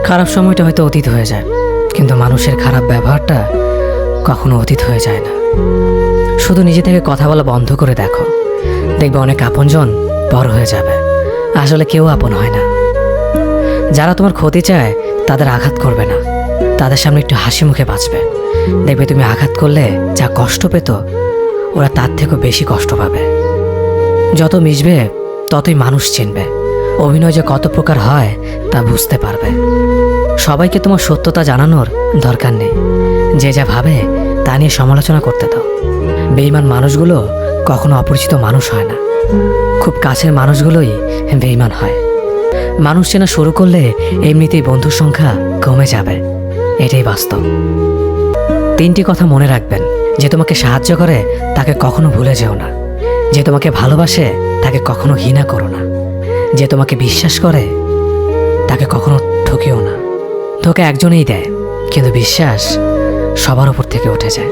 খারাপ সময়টা হয়তো অতীত হয়ে যায়, কিন্তু মানুষের খারাপ ব্যবহারটা কখনো অতীত হয়ে যায় না। শুধু নিজে থেকে কথা বলা বন্ধ করে দেখো, দেখবে অনেক আপনজন বড় হয়ে যাবে। আসলে কেউ আপন হয় না। যারা তোমার ক্ষতি চায় তাদের আঘাত করবে না, তাদের সামনে একটু হাসি মুখে বাঁচবে। দেখবে তুমি আঘাত করলে যা কষ্ট পেত, ওরা তার থেকেও বেশি কষ্ট পাবে। যত মিশবে ততই মানুষ চিনবে, অভিনয় যে কত প্রকার হয় তা বুঝতে পারবে। সবাইকে তোমার সত্যতা জানানোর দরকার নেই, যে যা ভাবে তা নিয়ে সমালোচনা করতে দাও। বেঈমান মানুষগুলো কখনো অপরিচিত মানুষ হয় না, খুব কাছের মানুষগুলোই বেঈমান হয়। মানুষ চেনা শুরু করলে এমনিতেই বন্ধুর সংখ্যা কমে যাবে, এটাই বাস্তব। 3টি কথা মনে রাখবেন: যে তোমাকে সাহায্য করে তাকে কখনো ভুলে যেও না, যে তোমাকে ভালোবাসে তাকে কখনো ঘৃণা করো না, যে তোমাকে বিশ্বাস করে তাকে কখনো ঠকিও না। ধোঁকা একজনেই দেয়, কিন্তু বিশ্বাস সবার উপর থেকে উঠে যায়।